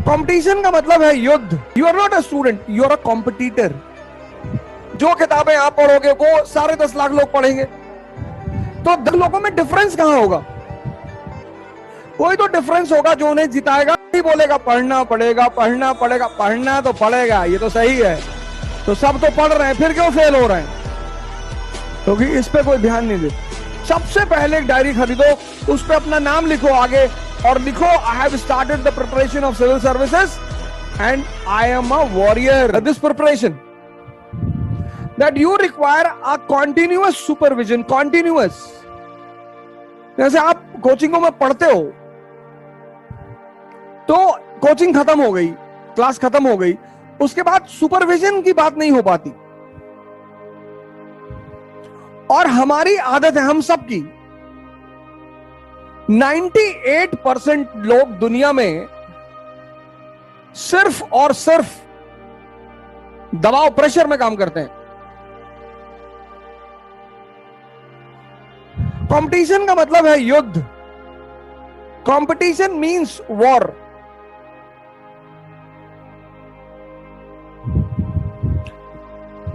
Competition का मतलब है युद्ध। You are not a student, you are a competitor. जो किताबें आप पढ़ोगे वो 10.5 लाख लोग पढ़ेंगे, तो 10 लोगों में डिफरेंस कहां होगा? कोई तो डिफरेंस होगा जो उन्हें जिताएगा। नहीं बोलेगा पढ़ना पड़ेगा, पढ़ना पड़ेगा, पढ़ना तो पड़ेगा, ये तो सही है। तो सब तो पढ़ रहे हैं, फिर क्यों फेल हो रहे हैं? क्योंकि इस पे कोई ध्यान नहीं देता। सबसे पहले एक डायरी खरीदो, उस पे अपना नाम लिखो आगे और लिखो, I have started the preparation of civil services and I am a warrior. This preparation that you require a continuous supervision, continuous। जैसे आप कोचिंगों में पढ़ते हो तो कोचिंग खत्म हो गई, क्लास खत्म हो गई, उसके बाद सुपरविजन की बात नहीं हो पाती। और हमारी आदत है, हम सब की, 98% लोग दुनिया में सिर्फ और सिर्फ दबाव, प्रेशर में काम करते हैं। कंपटीशन का मतलब है युद्ध। Competition means war.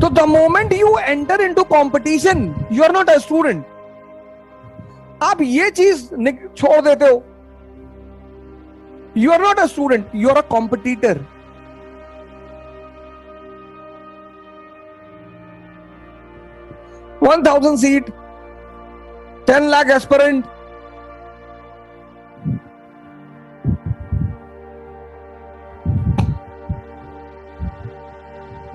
तो the moment you enter into competition, you are not a student. आप ये चीज छोड़ देते हो, you are not a student, you are a competitor. $1,000 seat, 10 lakh aspirant,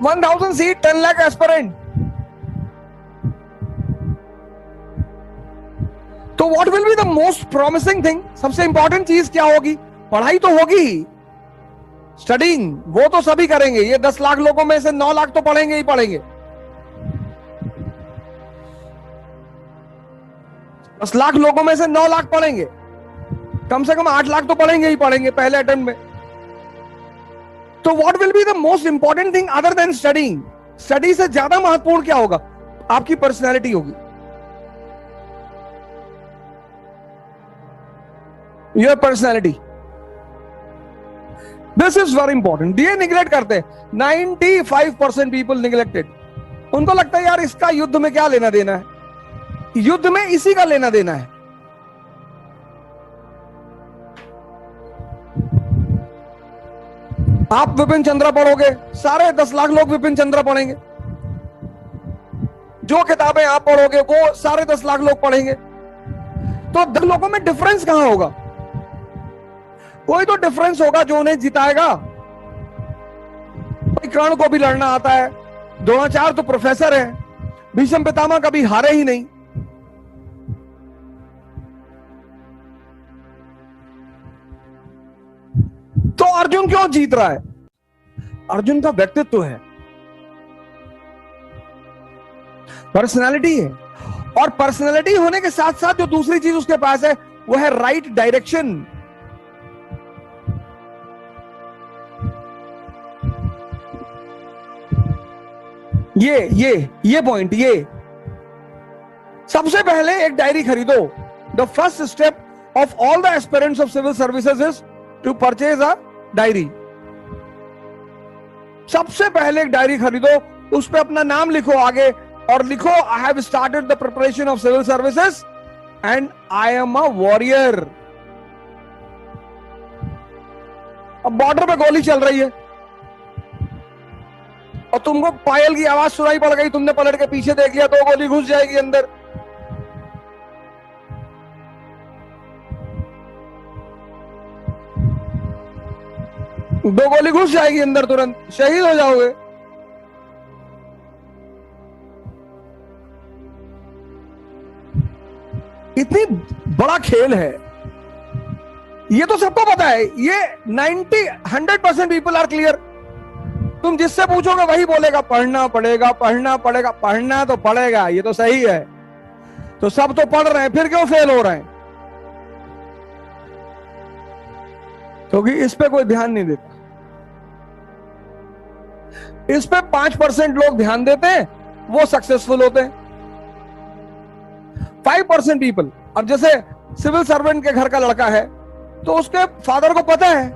$1,000 seat, 10 lakh aspirant. तो what will be the most promising thing? सबसे important चीज क्या होगी? पढ़ाई तो होगी, स्टडिंग वो तो सभी करेंगे। ये 10 लाख लोगों में से 9 लाख तो पढ़ेंगे ही पढ़ेंगे। 10 लाख लोगों में से 9 लाख पढ़ेंगे, कम से कम 8 लाख तो पढ़ेंगे ही पढ़ेंगे पहले अटेम्प्ट में। तो what will be the most important thing other than studying? Study से ज्यादा महत्वपूर्ण क्या होगा? आपकी पर्सनैलिटी होगी, your personality. This is very important. ये निगलेक्ट करते हैं, 95% पीपल निगलेक्टेड। उनको लगता है यार इसका युद्ध में क्या लेना देना है, युद्ध में इसी का लेना देना है। आप विपिन चंद्रा पढ़ोगे, सारे 10 लाख लोग विपिन चंद्रा पढ़ेंगे। जो किताबें आप पढ़ोगे वो सारे 10 लाख लोग पढ़ेंगे। तो 10 लोगों में डिफरेंस कहां होगा? कोई तो डिफरेंस होगा जो उन्हें जिताएगा। कर्ण को भी लड़ना आता है, द्रोणाचार्य तो प्रोफेसर है, भीष्म पितामह कभी हारे ही नहीं। तो अर्जुन क्यों जीत रहा है? अर्जुन का व्यक्तित्व है, पर्सनालिटी है। और पर्सनालिटी होने के साथ साथ जो दूसरी चीज उसके पास है वो है राइट डायरेक्शन। ये पॉइंट, ये सबसे पहले एक डायरी खरीदो। The first step of all the aspirants of civil services is to purchase a diary. सबसे पहले एक डायरी खरीदो, उस पे अपना नाम लिखो आगे और लिखो, I have started the preparation of civil services and I am a warrior. अब बॉर्डर पे गोली चल रही है और तुमको पायल की आवाज सुनाई पड़ गई, तुमने पलट के पीछे देख लिया तो गोली घुस जाएगी अंदर। दो गोली घुस जाएगी अंदर, तुरंत शहीद हो जाओगे। इतनी बड़ा खेल है, ये तो सबको पता है। ये 100% पीपल आर क्लियर। तुम जिससे पूछोगे वही बोलेगा पढ़ना पड़ेगा, पढ़ना पड़ेगा, पढ़ना तो पड़ेगा, ये तो सही है। तो सब तो पढ़ रहे हैं, फिर क्यों फेल हो रहे हैं? क्योंकि इस पे कोई ध्यान नहीं देता। इस पे 5% लोग ध्यान देते हैं, वो सक्सेसफुल होते हैं। 5% पीपल, अब जैसे सिविल सर्वेंट के घर का लड़का है तो उसके फादर को पता है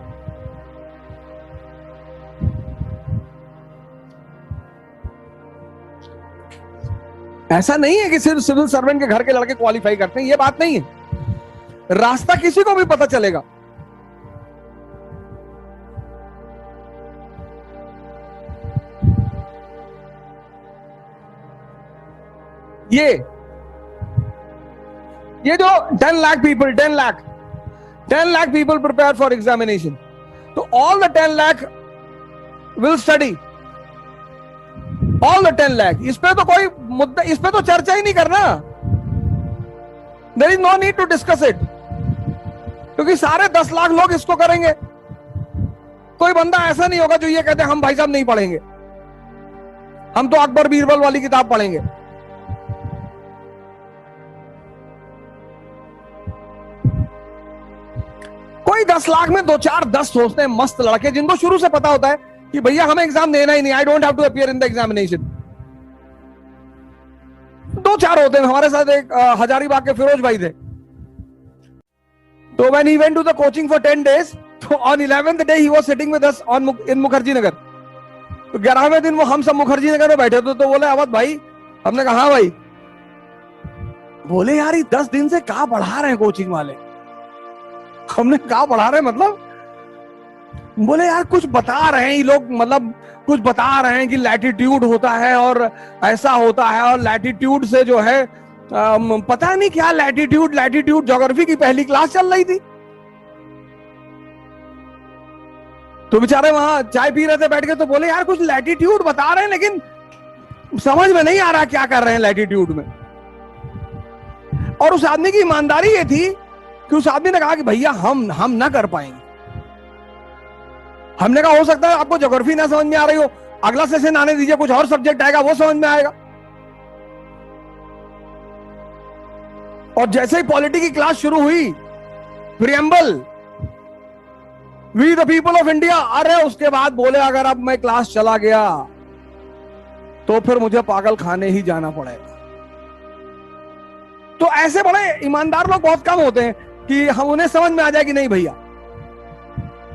ऐसा नहीं है कि सिर्फ सिविल सर्वेंट के घर के लड़के क्वालिफाई करते हैं, ये बात नहीं है, रास्ता किसी को भी पता चलेगा। ये जो 10 lakh people 10 lakh people prepare for examination, तो all the 10 lakh will study, all the 10 lakh. इस पे तो कोई मुद्दा, इस पे तो चर्चा ही नहीं करना, there is no need to discuss it, क्योंकि सारे 10 लाख लोग इसको करेंगे। कोई बंदा ऐसा नहीं होगा जो ये कहते हैं हम भाई साहब नहीं पढ़ेंगे, हम तो अकबर बीरबल वाली किताब पढ़ेंगे। कोई 10 लाख में 2-4-10 सोचते हैं मस्त लड़के, जिनको शुरू से पता होता है कि भैया हमें एग्जाम देना ही नहीं, I don't have to appear in the examination. 2-4 होते हैं। हमारे साथ एक हजारीबाग के फिरोज भाई थे, तो when he went to the coaching for 10 days, तो on 11th day he was sitting with us in Mukherjee Nagar. तो 11वें दिन वो हम सब मुखर्जी नगर में बैठे थे, तो बोले अवध भाई, हमने कहा हाँ भाई, बोले यार ये 10 दिन से क्या पढ़ा रहे हैं कोचिंग वाले। हमने कहा पढ़ा रहे मतलब, बोले यार कुछ बता रहे हैं ये लोग, मतलब कुछ बता रहे हैं कि लैटिट्यूड होता है और ऐसा होता है, और लैटिट्यूड से जो है पता नहीं क्या लैटिट्यूड ज्योग्राफी की पहली क्लास चल रही थी। तो बेचारे वहां चाय पी रहे थे बैठ के, तो बोले यार कुछ लैटिट्यूड बता रहे हैं, लेकिन समझ में नहीं आ रहा क्या कर रहे हैं लैटिट्यूड में। और उस आदमी की ईमानदारी ये थी कि उस आदमी ने कहा कि भैया हम ना कर पाएंगे। हमने कहा हो सकता है आपको ज्योग्राफी ना समझ में आ रही हो, अगला सेशन आने दीजिए, कुछ और सब्जेक्ट आएगा वो समझ में आएगा। और जैसे ही पॉलिटी की क्लास शुरू हुई, preamble, we the people of India, अरे उसके बाद बोले अगर अब मैं क्लास चला गया तो फिर मुझे पागल खाने ही जाना पड़ेगा। तो ऐसे बड़े ईमानदार लोग बहुत कम होते हैं कि हम उन्हें समझ में आ जाए कि नहीं भैया